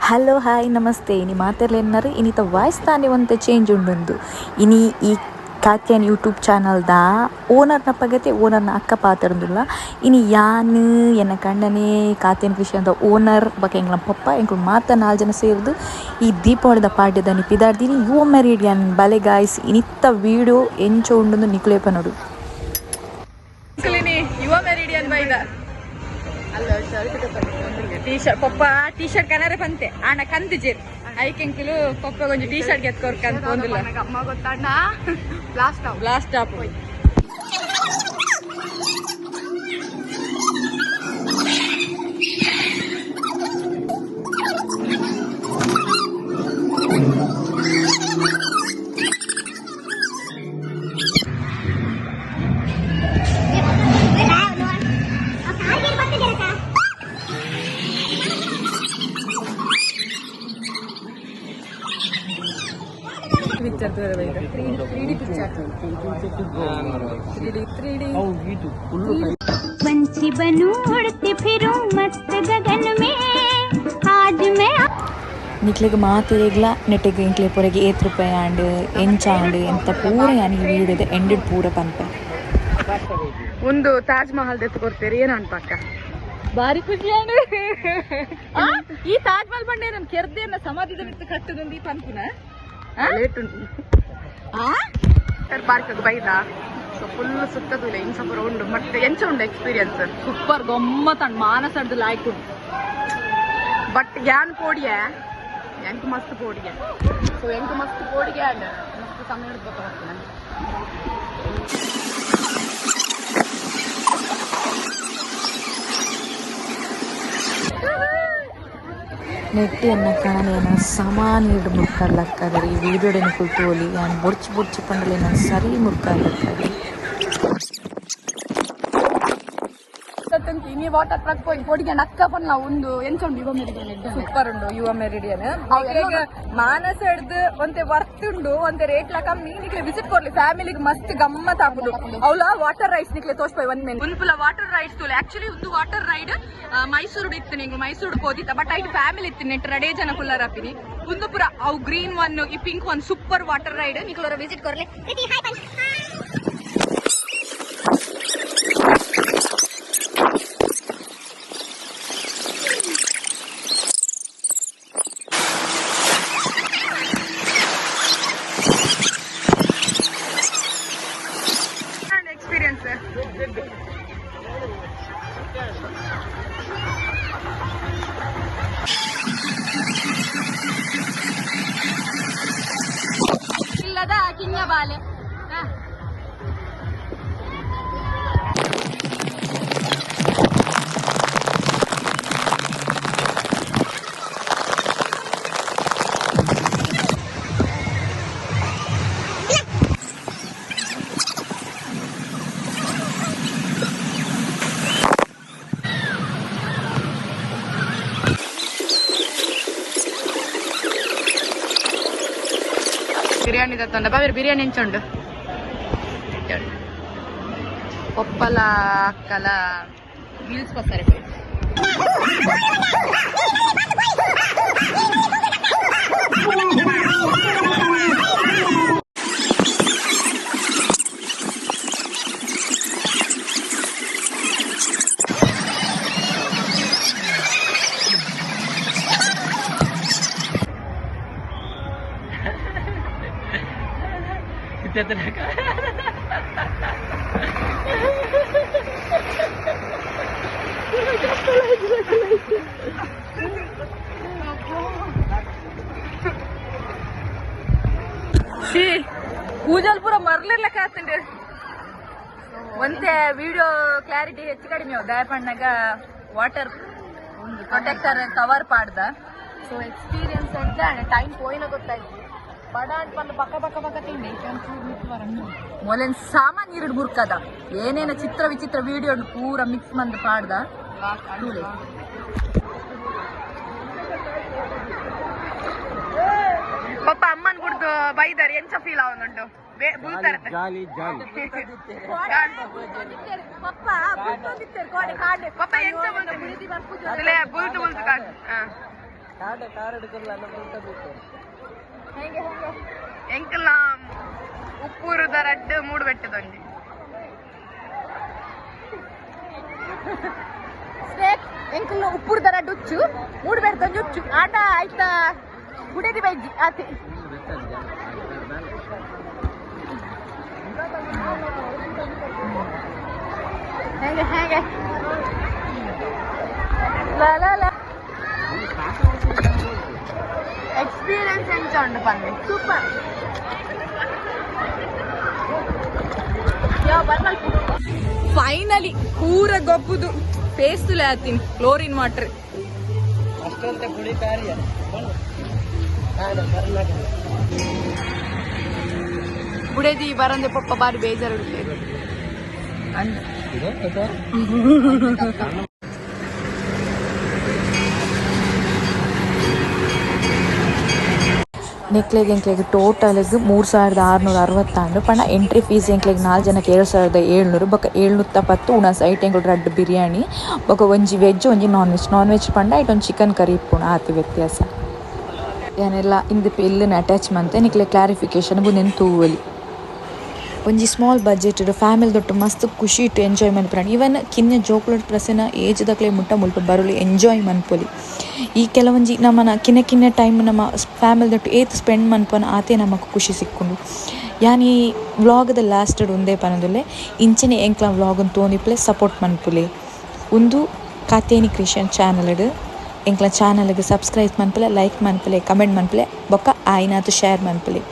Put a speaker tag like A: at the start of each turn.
A: hello hi నమస్తే ఇని మాట్లాడలేన్నారు Initha voice తానే ಒಂತೆ ಚೇಂಜ್ ಉಂಡು ಇನಿ ಈ ಕಾತ್ಯಾನ್ ಯೂಟ್ಯೂಬ್ ಚಾನಲ್ದ ಓನರ್ನ ಪಗತೆ ಓನರ್ನ ಅಕ್ಕ ಪಾತರಂದುಲ್ಲ ಇನಿ ಯಾನ್ ಎನ್ನ ಕಂಡನೆ ಕಾತ್ಯಾನ್ ಕೃಷಿಯಂದ ಓನರ್ ಬಕ ಎಂಗ್ಲ ಪಪ್ಪ ಎಂಕ್ಲು ಮಾತ 4 ಜನ ಸೇರಿದು ಈ ದೀಪಾವಳಿದ ಪಾಡ್ಯದನಿ ಪಿದಾಡ್ದಿನಿ ಯುವ ಮೆರಿಡಿಯನ್ ಬಲೆ ಗಾಯ್ಸ್ ಇನಿತ್ತ ವಿಡಿಯೋ ಎಂಚ ಉಂಡು ನಿಕ್ಲೇಪ ನೋಡು
B: ಯುವ ಮೆರಿಡಿಯನ್ ಬೈದ ಟೀ ಶರ್ಟ್ ಪಪ್ಪ ಟೀ ಶರ್ಟ್ ಕಲರ್ ಬಂತೆ ಆಣ ಕಂದಿಜೇರ್ ಐಕೆಂಕುಲು ಪಪ್ಪ ಕೊಂಚ ಟೀ ಶರ್ಟ್ ಗೆತ್ಕೊರ್ಕಂತ ಒಂದಿಲ್ಲ ಅಮ್ಮ ಗೊತ್ತಾಣ ಲಾಸ್ಟ್ ಸ್ಟಾಪ್
C: पंछी बनूं उड़ती फिरूं मस्त गगन में आज मैं
A: ನಿಕ್ಲೆಗ್ ಮಾತೆರೆಗ್ಲ ನೆಟ್ಟೆಗ್ ಇಂಕ್ಲೆ ಪೊರೆಗೆ ₹8 ಆಂಡ್ ಎಂಚಾಂಡ್ ಎಂತ ಪೂರ ಯಾನಿ ಈ ವಿಡಿಯೋದ ಎಂಡೆಡ್ ಪೂರ ಪನ್ಪೆ
B: ಒಂದು ತಾಜ್ ಮಹಲ್ ದೆತ್ತು ಕೊಡ್ತೀರಿ ಏನು ಅನ್ಪಕ್ಕ ಬಾರಿ ಖುಷಿ ಆಂಡ್ ಈ ತಾಜ್ ಮಹಲ್ ಬಂಡೆ ನಾನು ಕೆರ್ದೇನ ಸಮಾಧಿದ ಬಿತ್ತು ಕಟ್ಟದೊಂದು ಈ ಪನ್ಪುನ ಲೇಟ್ ಉಂಟು ಪಾರ್ಕ್ ಬೈದ ಫುಲ್ ಸುತ್ತದಿಲ್ಲ ಇನ್ ಸ್ವಲ್ಪ ಉಂಡು ಮತ್ತೆ ಎಂಚ ಉಂಡು ಎಕ್ಸ್ಪೀರಿಯನ್ಸ್ ಸೂಪರ್ ಗಮ್ಮತ್ತಂಡು ಮಾನಸಡ್ದು ಲಾಯ್ಕ್ ಉಂಟು ಬಟ್ ಯಾನ್ ಪೋಡಿಯ ಎಂಕ್ ಮಸ್ತ್ ಪೋಡಿಯ ಸೊ ಎಂಕ್ ಮಸ್ತ್ ಪೋಡಿಗೆ ಅಂಡ್ ಮಸ್ತ್ ಸಮಯ ಗೊತ್ತಾಗ್ತದೆ
A: ನೆಟ್ಟಿ ಅನ್ನ ಕಾಣಲೇನ ಸಮಾನ ಮುರ್ಕರ್ಲಕ್ಕದ್ರಿ ಈ ವಿಡಿಯೋಡೇನ ಕುಲ್ತೋಲಿ ನಾನು ಬೊಡ್ಚಿ ಪಂಡಲೇನ ಸರಿ ಮುರ್ಕರ್ಲಕ್ಕದ್ರಿ
B: ಇನಿ ವಾಟರ್ ಟ್ರಕ್ ಹೋಗಿ ಕೊಡಿಗೆ ನಕ್ಕ ಪನ್ನ ಒಂದು ಎಂಚ ಉಂಡು ಯುವ ಮೆರಿಡಿಯನ್ ಸೂಪರ್ ಉಂಡು ಯುವ ಮೆರಿಡಿಯನ್ ಮಾನಸ ಹಿಡ್ದು ಒಂತೆ ವರ್ತ್ ಉಂಡು ಒಂತೆ ರೇಟ್ ಲ ಕಮ್ಮಿ ನಿಕ್ಲೆ ವಿಸಿಟ್ ಕೊಡ್ಲಿ ಫ್ಯಾಮಿಲಿಗೆ ಮಸ್ತ್ ಗಮ್ಮತ್ ಆಗುದು ಅವಳ ವಾಟರ್ ರೈಡ್ಸ್ ನಿಕ್ಲೆ ತೋರ್ಸ್ಪೈ ಒಂದ್ ಮೇಲೆ ಉನ್ಪುಲ ವಾಟರ್ ರೈಡ್ಸ್ ತೋಲೆ ಆಕ್ಚುಲಿ ಒಂದು ವಾಟರ್ ರೈಡ್ ಮೈಸೂರು ಇತ್ತು ನಿಂಗೆ ಮೈಸೂರು ಹೋದಿತ್ತ ಬಟ್ ಐಟ್ ಫ್ಯಾಮಿಲಿ ಇತ್ತು ನೆಟ್ ರಡೇ ಜನ ಕುಲ್ಲರ್ ಹಾಪಿನಿ ಒಂದು ಪುರ ಅವು ಗ್ರೀನ್ ಒನ್ ಈ pink one super water ride ನಿಕ್ಲೋರ ವಿಸಿಟ್ ಕೊರ್ಲಿ ಇಲ್ಲದ ಕಿಂಗ ಬಾಲೆ బిర్యానీ తెత్తండ బాబు బిర్యానీ ఎంచుండు పప్పల అక్కల మీల్స్ వస్తారు ಕೂಜಲ್ ಪೂರ ಮರ್ಲಿರ್ಲಕ್ಕ ಆಗ್ತಂಡೆ ಒಂದೇ ವಿಡಿಯೋ ಕ್ಲಾರಿಟಿ ಹೆಚ್ಚು ಕಡಿಮೆ ದಯಪಣ್ಣಗ ವಾಟರ್ ಪ್ರೊಟೆಕ್ಟರ್ ಕವರ್ ಪಾಡ್ದ ಸೊ ಎಕ್ಸ್ಪೀರಿಯನ್ಸ್ ಅಂತ ಟೈಮ್ ಪೋಯಿನ ಗೊತ್ತಾಯ್ತು ಬಡ ಅಂತ ಪಕ್ಕ ತಿಂಡಿ ಮೊಲೆನ್ ಸಾಮಾನ್ ಇರಡು ಬುರ್ಕದ ಏನೇನ ಚಿತ್ರ ವಿಚಿತ್ರ ವಿಡಿಯೋ ಪೂರ ಮಿಕ್ಸ್ ಮಂದ್ ಪಾಡ್ದ ಪಪ್ಪ ಅಮ್ಮನ್ ಕುಡ್ದು ಬೈದಾರೆ ಎಂಚ ಫೀಲ್ ಅವನುಂಟು ಪಪ್ಪ ಎಂಚ ಬುಲ್ತು ಎಂಕಲ್ನ ಉಪ್ಪೂರುದ ರಡ್ಡು ಮೂಡು ಬೆಟ್ಟದೊಂದು ಎಂಕಲ್ನ ಉಪ್ಪುರದ ರಡ್ಡು ಉಚ್ಚು ಮೂಡು ಬೆಟ್ಟದೊಂದು ಉಚ್ಚು ಆಟ ಆಯ್ತಾ ಗುಡೇದಿ ಬೈಜಿ ಆತಿ ಹೇಗೆ ಹೇಗೆ ಎಕ್ಸ್ಪೀರಿಯನ್ಸ್ ಎಂಚ ಉಂಟು ಪಂದೆ ಸೂಪರ್ ಫೈನಲಿ ಪೂರ ಗೊಬ್ಬುದು ಫೇಸ್ ತುಲೆ ಆತೀನಿ ಕ್ಲೋರಿನ್ ವಾಟರ್ ಬುಡೇದಿ ಬರಂದೆ ಪಪ್ಪ ಬಾರಿ ಬೇಜಾರು
A: ನೆಕ್ಲೆಗೆ ಟೋಟಲ್ಗೆ 3660 ಪಣ ಎಂಟ್ರಿ ಫೀಸ್ ಎಂಕ್ಲೆಗೆ 4 ಜನಕ್ಕೆ 7700 ಬೊಕ್ಕ 710 ಉಣ ಸೈಟ್ ಎಂಗಳು ರಡ್ಡು ಬಿರಿಯಾನಿ ಬೊಕ್ಕ ಒಂಜಿ ವೆಜ್ ಒಂಜಿ ನಾನ್ ವೆಜ್ ಪಂಡ ಐಟೊಂದು ಚಿಕನ್ ಕರಿ ಇಪ್ಪುಣ ಆತಿ ವ್ಯತ್ಯಾಸ ಏನೆಲ್ಲ ಇಂದು ಎಲ್ಲಿನ ಅಟ್ಯಾಚ್ ಮಂತೆ ನಿಕ್ಲೆ ಕ್ಲಾರಿಫಿಕೇಶನ್ ಬುಂದೆನ್ ತೂವಲಿ ಒಂಜಿ ಸ್ಮಾಲ್ ಬಜೆಟ್ ಫ್ಯಾಮಿಲಿ ದೊಟ್ಟು ಮಸ್ತ್ ಖುಷಿ ಇಟ್ಟು ಎಂಜಾಯ್ ಮನ್ಪುರಾಣ ಈವನ್ ಕಿನ್ನ ಜೋಕ್ಲೇಟ್ ಪ್ರಸನ್ನ ಏಜ್ ದಕ್ಲೆ ಮುಟ್ಟ ಮುಲ್ಪ ಬರೋಲಿ ಎಂಜಾಯ್ ಮನ್ಪೊಲಿ ಈ ಕೆಲವೊಂಜಿ ನಮ್ಮನ ಕಿನ್ನ ಟೈಮ್ ನಮ್ಮ ಫ್ಯಾಮಿಲಿ ದೊಟ್ಟು ಏತ್ ಸ್ಪೆಂಡ್ ಮನ್ಪನ ಆತೆ ನಮಕ್ ಖುಷಿ ಸಿಕ್ಕೊಂಡು ಯಾನ್ ಈ ವ್ಲಾಗ್ದ ಲಾಸ್ಟೆಡ್ ಒಂದೇ ಪನದಲ್ಲೇ ಇಂಚಿನ ಎಂಕ್ಲ ವ್ಲಾಗನ್ನು ತೋನಿಪ್ಲೆ ಸಪೋರ್ಟ್ ಮನ್ಪುಲೆ ಒಂದು ಕಾತೇನಿ ಕ್ರಿಯೇಷನ್ ಚಾನಲ್ಡ್ ಎಂಕ್ಲ ಚಾನಲ್ಗೆ ಸಬ್ಸ್ಕ್ರೈಬ್ ಮನ್ಪಲೆ ಲೈಕ್ ಮನ್ಪಲೆ ಕಮೆಂಟ್ ಮನ್ಪಲೆ ಬೊಕ್ಕ ಆಯ್ನಾತು ಶೇರ್ ಮನ್ಪಲೆ